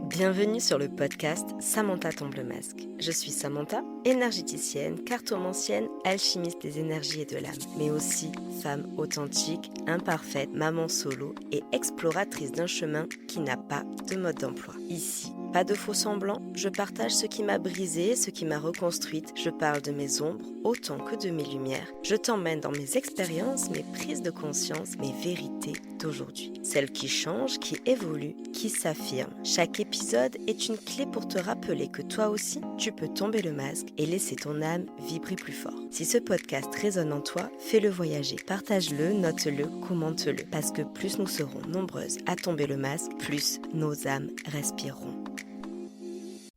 Bienvenue sur le podcast Samantha Tombe le masque. Je suis Samantha, énergéticienne, cartomancienne, alchimiste des énergies et de l'âme, mais aussi femme authentique, imparfaite, maman solo et exploratrice d'un chemin qui n'a pas de mode d'emploi. Ici, pas de faux semblants, je partage ce qui m'a brisée, ce qui m'a reconstruite, je parle de mes ombres autant que de mes lumières. Je t'emmène dans mes expériences, mes prises de conscience, mes vérités d'aujourd'hui. Celles qui changent, qui évoluent, qui s'affirment. Chaque épisode est une clé pour te rappeler que toi aussi, tu peux tomber le masque et laisser ton âme vibrer plus fort. Si ce podcast résonne en toi, fais-le voyager. Partage-le, note-le, commente-le. Parce que plus nous serons nombreuses à tomber le masque, plus nos âmes respireront.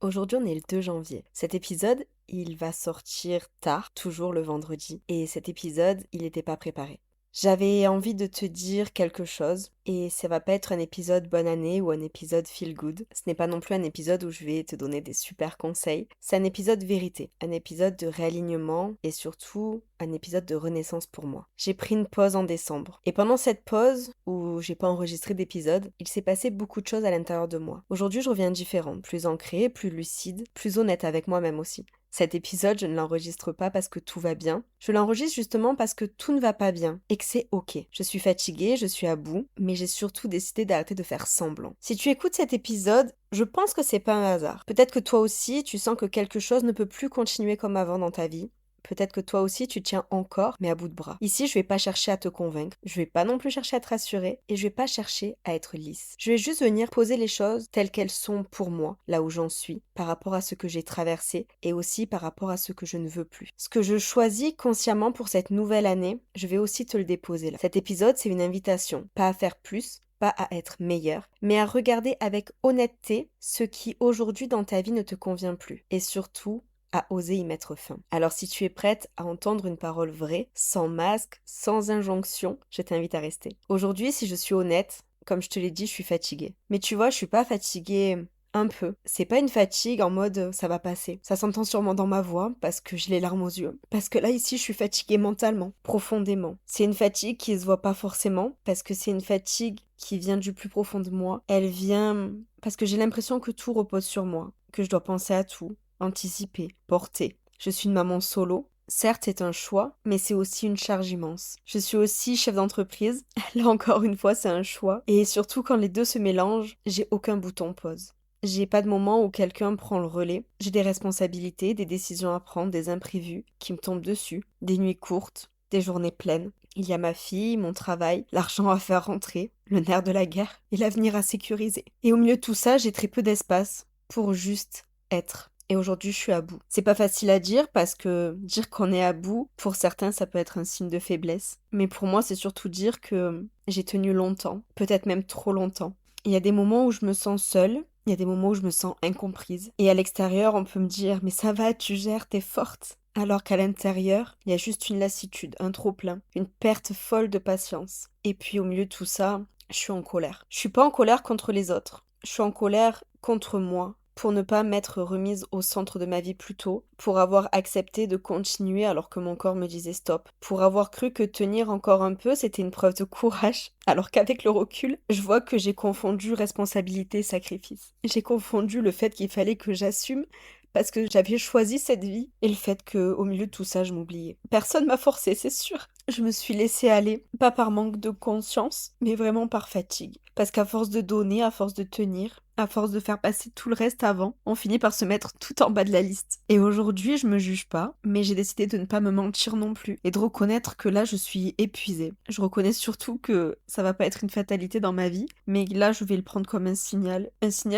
Aujourd'hui, on est le 2 janvier. Cet épisode, il va sortir tard, toujours le vendredi. Et cet épisode, il n'était pas préparé. J'avais envie de te dire quelque chose et ça va pas être un épisode bonne année ou un épisode feel good. Ce n'est pas non plus un épisode où je vais te donner des super conseils. C'est un épisode vérité, un épisode de réalignement et surtout un épisode de renaissance pour moi. J'ai pris une pause en décembre et pendant cette pause où j'ai pas enregistré d'épisode, il s'est passé beaucoup de choses à l'intérieur de moi. Aujourd'hui, je reviens différente, plus ancrée, plus lucide, plus honnête avec moi-même aussi. Cet épisode, je ne l'enregistre pas parce que tout va bien. Je l'enregistre justement parce que tout ne va pas bien et que c'est ok. Je suis fatiguée, je suis à bout, mais j'ai surtout décidé d'arrêter de faire semblant. Si tu écoutes cet épisode, je pense que c'est pas un hasard. Peut-être que toi aussi, tu sens que quelque chose ne peut plus continuer comme avant dans ta vie. Peut-être que toi aussi tu tiens encore, mais à bout de bras. Ici, je vais pas chercher à te convaincre, je vais pas non plus chercher à te rassurer, et je vais pas chercher à être lisse. Je vais juste venir poser les choses telles qu'elles sont pour moi, là où j'en suis, par rapport à ce que j'ai traversé, et aussi par rapport à ce que je ne veux plus. Ce que je choisis consciemment pour cette nouvelle année, je vais aussi te le déposer là. Cet épisode, c'est une invitation, pas à faire plus, pas à être meilleur, mais à regarder avec honnêteté ce qui aujourd'hui dans ta vie ne te convient plus. Et surtout, à oser y mettre fin. Alors si tu es prête à entendre une parole vraie, sans masque, sans injonction, je t'invite à rester. Aujourd'hui, si je suis honnête, comme je te l'ai dit, je suis fatiguée. Mais tu vois, je suis pas fatiguée un peu. C'est pas une fatigue en mode ça va passer. Ça s'entend sûrement dans ma voix parce que j'ai les larmes aux yeux. Parce que là ici, je suis fatiguée mentalement, profondément. C'est une fatigue qui se voit pas forcément parce que c'est une fatigue qui vient du plus profond de moi. Elle vient parce que j'ai l'impression que tout repose sur moi, que je dois penser à tout, anticiper, porter. Je suis une maman solo. Certes, c'est un choix, mais c'est aussi une charge immense. Je suis aussi chef d'entreprise. Là encore une fois, c'est un choix. Et surtout, quand les deux se mélangent, j'ai aucun bouton pause. J'ai pas de moment où quelqu'un prend le relais. J'ai des responsabilités, des décisions à prendre, des imprévus qui me tombent dessus, des nuits courtes, des journées pleines. Il y a ma fille, mon travail, l'argent à faire rentrer, le nerf de la guerre et l'avenir à sécuriser. Et au milieu de tout ça, j'ai très peu d'espace pour juste être. Et aujourd'hui, je suis à bout. C'est pas facile à dire parce que dire qu'on est à bout, pour certains, ça peut être un signe de faiblesse. Mais pour moi, c'est surtout dire que j'ai tenu longtemps, peut-être même trop longtemps. Il y a des moments où je me sens seule, il y a des moments où je me sens incomprise. Et à l'extérieur, on peut me dire, mais ça va, tu gères, t'es forte. Alors qu'à l'intérieur, il y a juste une lassitude, un trop-plein, une perte folle de patience. Et puis au milieu de tout ça, je suis en colère. Je suis pas en colère contre les autres. Je suis en colère contre moi, pour ne pas m'être remise au centre de ma vie plus tôt, pour avoir accepté de continuer alors que mon corps me disait stop, pour avoir cru que tenir encore un peu, c'était une preuve de courage, alors qu'avec le recul, je vois que j'ai confondu responsabilité et sacrifice. J'ai confondu le fait qu'il fallait que j'assume parce que j'avais choisi cette vie et le fait que au milieu de tout ça, je m'oubliais. Personne m'a forcé, c'est sûr. Je me suis laissée aller, pas par manque de conscience, mais vraiment par fatigue. Parce qu'à force de donner, à force de tenir, à force de faire passer tout le reste avant, on finit par se mettre tout en bas de la liste. Et aujourd'hui, je me juge pas, mais j'ai décidé de ne pas me mentir non plus et de reconnaître que là, je suis épuisée. Je reconnais surtout que ça va pas être une fatalité dans ma vie, mais là, je vais le prendre comme un signal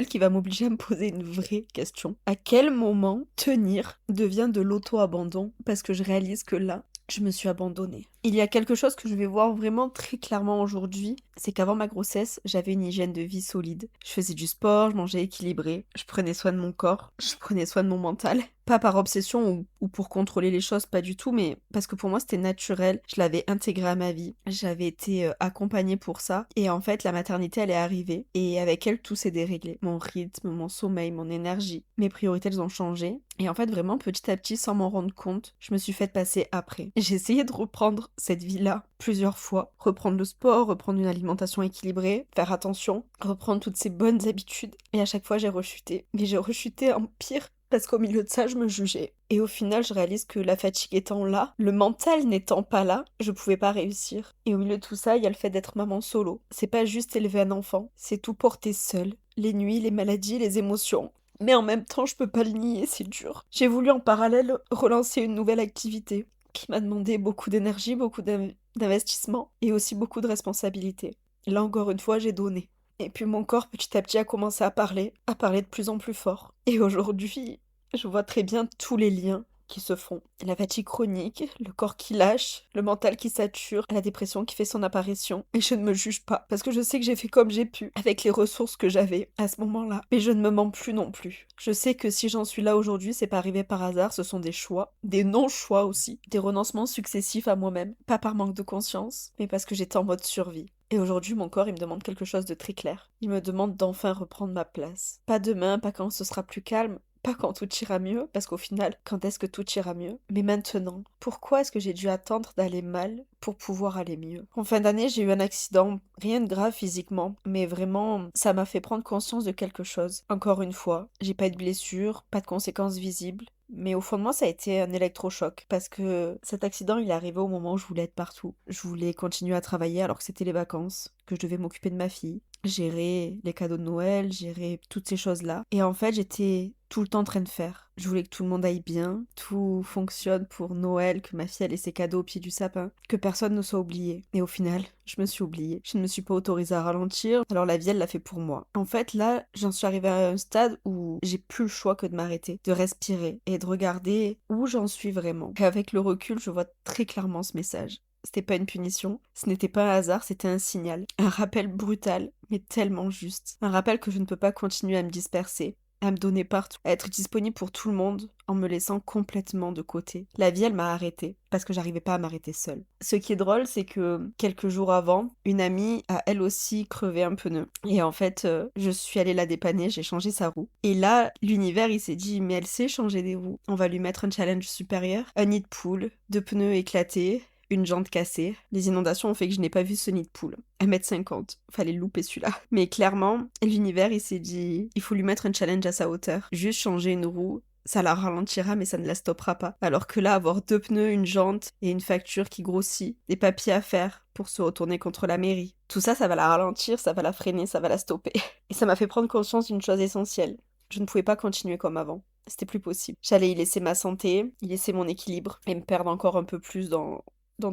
qui va m'obliger à me poser une vraie question. À quel moment tenir devient de l'auto-abandon parce que je réalise que là, je me suis abandonnée. Il y a quelque chose que je vais voir vraiment très clairement aujourd'hui, c'est qu'avant ma grossesse, j'avais une hygiène de vie solide. Je faisais du sport, je mangeais équilibré, je prenais soin de mon corps, je prenais soin de mon mental. Pas par obsession ou pour contrôler les choses, pas du tout, mais parce que pour moi c'était naturel, je l'avais intégré à ma vie, j'avais été accompagnée pour ça, et en fait la maternité elle est arrivée, et avec elle tout s'est déréglé. Mon rythme, mon sommeil, mon énergie, mes priorités elles ont changé, et en fait vraiment petit à petit sans m'en rendre compte, je me suis fait passer après. J'ai essayé de reprendre cette vie-là plusieurs fois. Reprendre le sport, reprendre une alimentation équilibrée, faire attention, reprendre toutes ces bonnes habitudes. Et à chaque fois, j'ai rechuté. Mais j'ai rechuté en pire parce qu'au milieu de ça, je me jugeais. Et au final, je réalise que la fatigue étant là, le mental n'étant pas là, je pouvais pas réussir. Et au milieu de tout ça, il y a le fait d'être maman solo. C'est pas juste élever un enfant, c'est tout porter seul. Les nuits, les maladies, les émotions. Mais en même temps, je peux pas le nier, c'est dur. J'ai voulu en parallèle relancer une nouvelle activité qui m'a demandé beaucoup d'énergie, beaucoup d'investissement et aussi beaucoup de responsabilités. Là encore une fois, j'ai donné. Et puis mon corps petit à petit a commencé à parler de plus en plus fort. Et aujourd'hui, je vois très bien tous les liens qui se font. La fatigue chronique, le corps qui lâche, le mental qui sature, la dépression qui fait son apparition. Et je ne me juge pas, parce que je sais que j'ai fait comme j'ai pu, avec les ressources que j'avais à ce moment-là. Mais je ne me mens plus non plus. Je sais que si j'en suis là aujourd'hui, c'est pas arrivé par hasard, ce sont des choix, des non-choix aussi, des renoncements successifs à moi-même, pas par manque de conscience, mais parce que j'étais en mode survie. Et aujourd'hui, mon corps, il me demande quelque chose de très clair. Il me demande d'enfin reprendre ma place. Pas demain, pas quand ce sera plus calme, pas quand tout ira mieux, parce qu'au final, quand est-ce que tout ira mieux? Mais maintenant, pourquoi est-ce que j'ai dû attendre d'aller mal pour pouvoir aller mieux? En fin d'année, j'ai eu un accident, rien de grave physiquement, mais vraiment, ça m'a fait prendre conscience de quelque chose. Encore une fois, j'ai pas eu de blessure, pas de conséquences visibles. Mais au fond de moi, ça a été un électrochoc parce que cet accident, il est arrivé au moment où je voulais être partout. Je voulais continuer à travailler alors que c'était les vacances, que je devais m'occuper de ma fille, gérer les cadeaux de Noël, gérer toutes ces choses-là. Et en fait, j'étais tout le temps en train de faire. Je voulais que tout le monde aille bien, tout fonctionne pour Noël, que ma fille ait ses cadeaux au pied du sapin, que personne ne soit oublié. Et au final, je me suis oubliée. Je ne me suis pas autorisée à ralentir, alors la vie, elle l'a fait pour moi. En fait, là, j'en suis arrivée à un stade où j'ai plus le choix que de m'arrêter, de respirer et de regarder où j'en suis vraiment. Et avec le recul, je vois très clairement ce message. C'était pas une punition, ce n'était pas un hasard, c'était un signal. Un rappel brutal, mais tellement juste. Un rappel que je ne peux pas continuer à me disperser, à me donner partout, à être disponible pour tout le monde en me laissant complètement de côté. La vie, elle m'a arrêtée parce que j'arrivais pas à m'arrêter seule. Ce qui est drôle, c'est que quelques jours avant, une amie a elle aussi crevé un pneu. Et en fait, je suis allée la dépanner, j'ai changé sa roue. Et là, l'univers, il s'est dit, mais elle sait changer des roues. On va lui mettre un challenge supérieur, un nid de poule, deux pneus éclatés, une jante cassée. Les inondations ont fait que je n'ai pas vu ce nid de poule. 1,50 m. Fallait le louper celui-là. Mais clairement, l'univers, il s'est dit, il faut lui mettre un challenge à sa hauteur. Juste changer une roue, ça la ralentira, mais ça ne la stoppera pas. Alors que là, avoir deux pneus, une jante et une facture qui grossit, des papiers à faire pour se retourner contre la mairie. Tout ça, ça va la ralentir, ça va la freiner, ça va la stopper. Et ça m'a fait prendre conscience d'une chose essentielle. Je ne pouvais pas continuer comme avant. C'était plus possible. J'allais y laisser ma santé, y laisser mon équilibre et me perdre encore un peu plus dans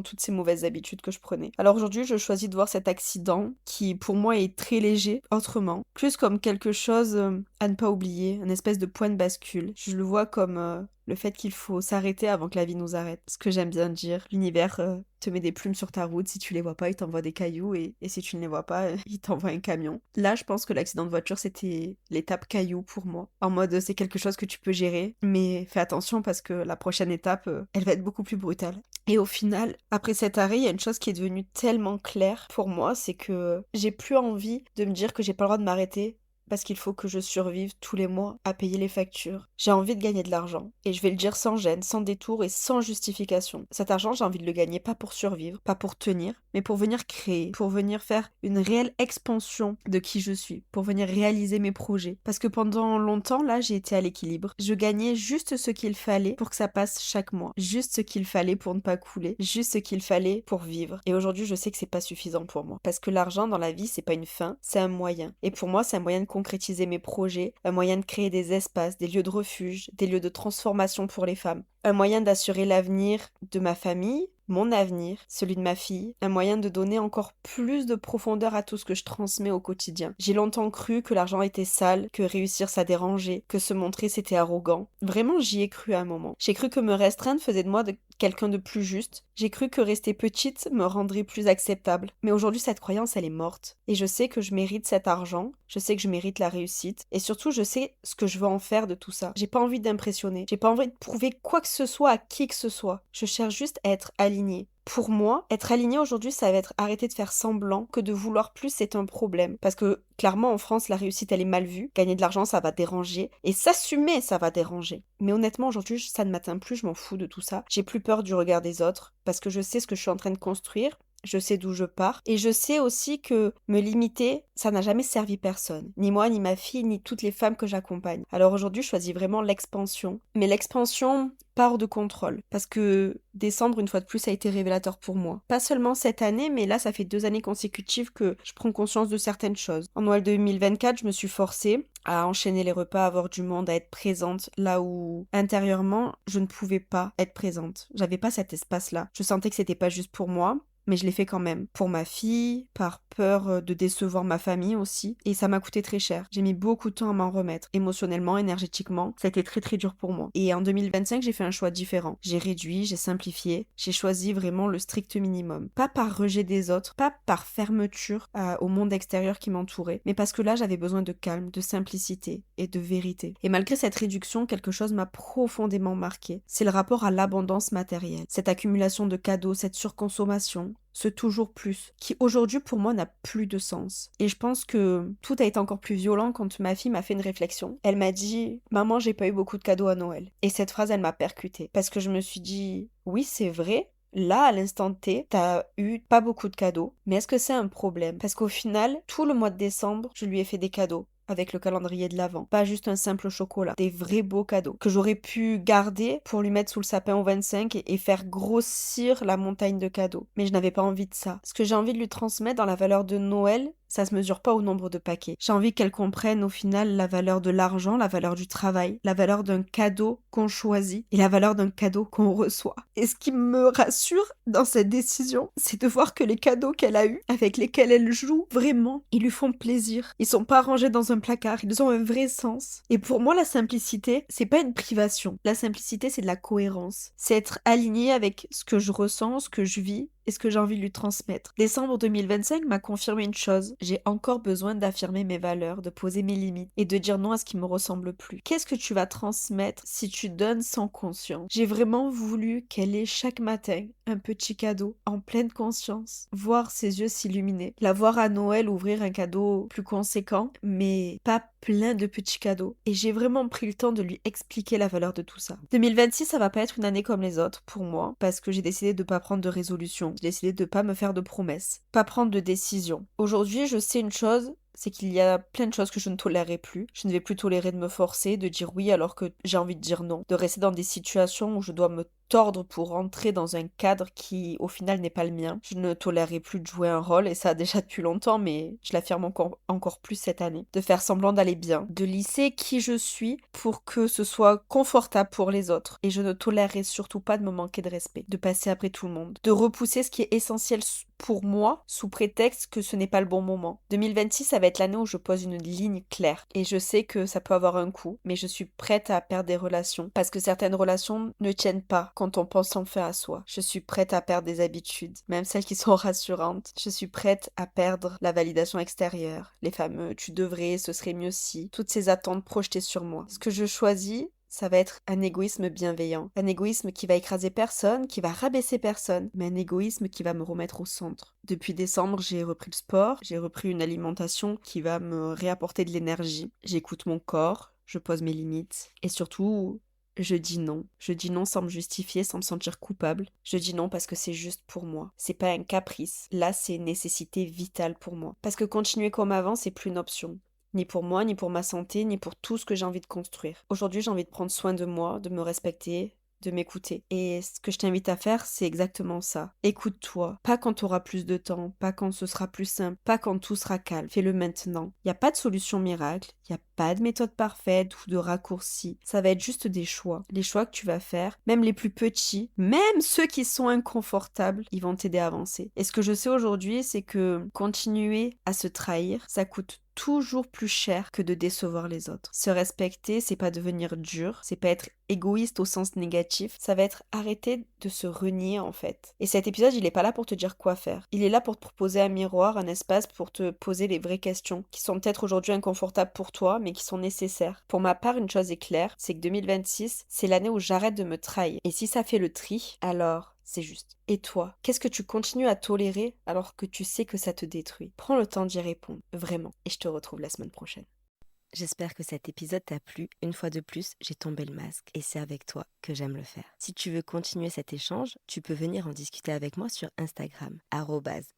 toutes ces mauvaises habitudes que je prenais. Alors aujourd'hui, je choisis de voir cet accident, qui pour moi est très léger, autrement, plus comme quelque chose à ne pas oublier, une espèce de point de bascule. Je le vois comme le fait qu'il faut s'arrêter avant que la vie nous arrête. Ce que j'aime bien dire, l'univers te met des plumes sur ta route, si tu les vois pas, il t'envoie des cailloux, et si tu ne les vois pas, il t'envoie un camion. Là, je pense que l'accident de voiture, c'était l'étape caillou pour moi. En mode, c'est quelque chose que tu peux gérer, mais fais attention parce que la prochaine étape, elle va être beaucoup plus brutale. Et au final, après cet arrêt, il y a une chose qui est devenue tellement claire pour moi, c'est que j'ai plus envie de me dire que j'ai pas le droit de m'arrêter parce qu'il faut que je survive tous les mois à payer les factures. J'ai envie de gagner de l'argent. Et je vais le dire sans gêne, sans détour et sans justification. Cet argent, j'ai envie de le gagner pas pour survivre, pas pour tenir, mais pour venir créer, pour venir faire une réelle expansion de qui je suis, pour venir réaliser mes projets. Parce que pendant longtemps, là, j'ai été à l'équilibre. Je gagnais juste ce qu'il fallait pour que ça passe chaque mois. Juste ce qu'il fallait pour ne pas couler. Juste ce qu'il fallait pour vivre. Et aujourd'hui, je sais que c'est pas suffisant pour moi. Parce que l'argent dans la vie, c'est pas une fin, c'est un moyen. Et pour moi, c'est un moyen de concrétiser mes projets, un moyen de créer des espaces, des lieux de refuge, des lieux de transformation pour les femmes, un moyen d'assurer l'avenir de ma famille, mon avenir, celui de ma fille, un moyen de donner encore plus de profondeur à tout ce que je transmets au quotidien. J'ai longtemps cru que l'argent était sale, que réussir ça dérangeait, que se montrer c'était arrogant. Vraiment, j'y ai cru à un moment. J'ai cru que me restreindre faisait de moi quelqu'un de plus juste. J'ai cru que rester petite me rendrait plus acceptable. Mais aujourd'hui, cette croyance, elle est morte. Et je sais que je mérite cet argent, je sais que je mérite la réussite, et surtout, je sais ce que je veux en faire de tout ça. J'ai pas envie d'impressionner, j'ai pas envie de prouver quoi que ce soit à qui que ce soit. Je cherche juste à être alignée, Pour moi, être aligné aujourd'hui, ça va être arrêter de faire semblant que de vouloir plus, c'est un problème. Parce que clairement, en France, la réussite, elle est mal vue. Gagner de l'argent, ça va déranger. Et s'assumer, ça va déranger. Mais honnêtement, aujourd'hui, ça ne m'atteint plus, je m'en fous de tout ça. J'ai plus peur du regard des autres parce que je sais ce que je suis en train de construire. Je sais d'où je pars. Et je sais aussi que me limiter, ça n'a jamais servi personne. Ni moi, ni ma fille, ni toutes les femmes que j'accompagne. Alors aujourd'hui, je choisis vraiment l'expansion. Mais l'expansion part de contrôle. Parce que décembre, une fois de plus, a été révélateur pour moi. Pas seulement cette année, mais là, ça fait 2 années consécutives que je prends conscience de certaines choses. En Noël 2024, je me suis forcée à enchaîner les repas, à avoir du monde, à être présente là où intérieurement, je ne pouvais pas être présente. J'avais pas cet espace-là. Je sentais que c'était pas juste pour moi. Mais je l'ai fait quand même. Pour ma fille, par peur de décevoir ma famille aussi. Et ça m'a coûté très cher. J'ai mis beaucoup de temps à m'en remettre. Émotionnellement, énergétiquement, ça a été très très dur pour moi. Et en 2025, j'ai fait un choix différent. J'ai réduit, j'ai simplifié. J'ai choisi vraiment le strict minimum. Pas par rejet des autres, pas par fermeture au monde extérieur qui m'entourait. Mais parce que là, j'avais besoin de calme, de simplicité et de vérité. Et malgré cette réduction, quelque chose m'a profondément marqué. C'est le rapport à l'abondance matérielle. Cette accumulation de cadeaux, cette surconsommation, ce toujours plus, qui aujourd'hui pour moi n'a plus de sens. Et je pense que tout a été encore plus violent quand ma fille m'a fait une réflexion. Elle m'a dit: Maman, j'ai pas eu beaucoup de cadeaux à Noël. Et cette phrase, elle m'a percutée. Parce que je me suis dit: oui, c'est vrai. Là, à l'instant T, t'as eu pas beaucoup de cadeaux, mais est-ce que c'est un problème? Parce qu'au final, tout le mois de décembre, je lui ai fait des cadeaux avec le calendrier de l'Avent. Pas juste un simple chocolat, des vrais beaux cadeaux que j'aurais pu garder pour lui mettre sous le sapin au 25 et faire grossir la montagne de cadeaux. Mais je n'avais pas envie de ça. Ce que j'ai envie de lui transmettre dans la valeur de Noël, ça se mesure pas au nombre de paquets. J'ai envie qu'elle comprenne au final la valeur de l'argent, la valeur du travail, la valeur d'un cadeau qu'on choisit et la valeur d'un cadeau qu'on reçoit. Et ce qui me rassure dans cette décision, c'est de voir que les cadeaux qu'elle a eus, avec lesquels elle joue, vraiment, ils lui font plaisir. Ils sont pas rangés dans un placard, ils ont un vrai sens. Et pour moi, la simplicité, c'est pas une privation. La simplicité, c'est de la cohérence. C'est être aligné avec ce que je ressens, ce que je vis et ce que j'ai envie de lui transmettre. Décembre 2025 m'a confirmé une chose. J'ai encore besoin d'affirmer mes valeurs, de poser mes limites et de dire non à ce qui me ressemble plus. Qu'est-ce que tu vas transmettre si tu donnes sans conscience? J'ai vraiment voulu qu'elle ait chaque matin un petit cadeau en pleine conscience, voir ses yeux s'illuminer, la voir à Noël ouvrir un cadeau plus conséquent, mais pas plein de petits cadeaux. Et j'ai vraiment pris le temps de lui expliquer la valeur de tout ça. 2026, ça va pas être une année comme les autres pour moi, parce que j'ai décidé de pas prendre de résolution, j'ai décidé de pas me faire de promesses, pas prendre de décision. Aujourd'hui, je sais une chose, c'est qu'il y a plein de choses que je ne tolérerai plus. Je ne vais plus tolérer de me forcer, de dire oui alors que j'ai envie de dire non, de rester dans des situations où je dois me tordre pour rentrer dans un cadre qui au final n'est pas le mien. Je ne tolérerai plus de jouer un rôle, et ça déjà depuis longtemps, mais je l'affirme encore plus cette année. De faire semblant d'aller bien, de lisser qui je suis pour que ce soit confortable pour les autres. Et je ne tolérerai surtout pas de me manquer de respect, de passer après tout le monde, de repousser ce qui est essentiel pour moi sous prétexte que ce n'est pas le bon moment. 2026, ça va être l'année où je pose une ligne claire. Et je sais que ça peut avoir un coût, mais je suis prête à perdre des relations parce que certaines relations ne tiennent pas quand on pense en faire à soi. Je suis prête à perdre des habitudes, même celles qui sont rassurantes. Je suis prête à perdre la validation extérieure, les fameux tu devrais, ce serait mieux si, toutes ces attentes projetées sur moi. Ce que je choisis, ça va être un égoïsme bienveillant. Un égoïsme qui va écraser personne, qui va rabaisser personne, mais un égoïsme qui va me remettre au centre. Depuis décembre, j'ai repris le sport, j'ai repris une alimentation qui va me réapporter de l'énergie. J'écoute mon corps, je pose mes limites et surtout, je dis non. Je dis non sans me justifier, sans me sentir coupable. Je dis non parce que c'est juste pour moi. C'est pas un caprice. Là, c'est une nécessité vitale pour moi. Parce que continuer comme avant, c'est plus une option. Ni pour moi, ni pour ma santé, ni pour tout ce que j'ai envie de construire. Aujourd'hui, j'ai envie de prendre soin de moi, de me respecter, de m'écouter. Et ce que je t'invite à faire, c'est exactement ça. Écoute-toi. Pas quand tu auras plus de temps, pas quand ce sera plus simple, pas quand tout sera calme. Fais-le maintenant. Il n'y a pas de solution miracle, il n'y a pas de méthode parfaite ou de raccourci. Ça va être juste des choix. Les choix que tu vas faire, même les plus petits, même ceux qui sont inconfortables, ils vont t'aider à avancer. Et ce que je sais aujourd'hui, c'est que continuer à se trahir, ça coûte toujours plus cher que de décevoir les autres. Se respecter, c'est pas devenir dur, c'est pas être égoïste au sens négatif, ça va être arrêter de se renier en fait. Et cet épisode, il est pas là pour te dire quoi faire. Il est là pour te proposer un miroir, un espace pour te poser les vraies questions qui sont peut-être aujourd'hui inconfortables pour toi, mais qui sont nécessaires. Pour ma part, une chose est claire, c'est que 2026, c'est l'année où j'arrête de me trahir. Et si ça fait le tri, alors c'est juste. Et toi, qu'est-ce que tu continues à tolérer alors que tu sais que ça te détruit? Prends le temps d'y répondre, vraiment. Et je te retrouve la semaine prochaine. J'espère que cet épisode t'a plu. Une fois de plus, j'ai tombé le masque et c'est avec toi que j'aime le faire. Si tu veux continuer cet échange, tu peux venir en discuter avec moi sur Instagram,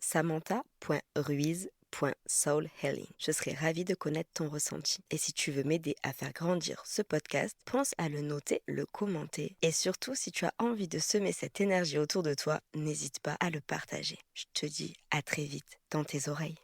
@samantha.ruiz.soulhealing. Je serai ravie de connaître ton ressenti. Et si tu veux m'aider à faire grandir ce podcast, pense à le noter, le commenter. Et surtout, si tu as envie de semer cette énergie autour de toi, n'hésite pas à le partager. Je te dis à très vite dans tes oreilles.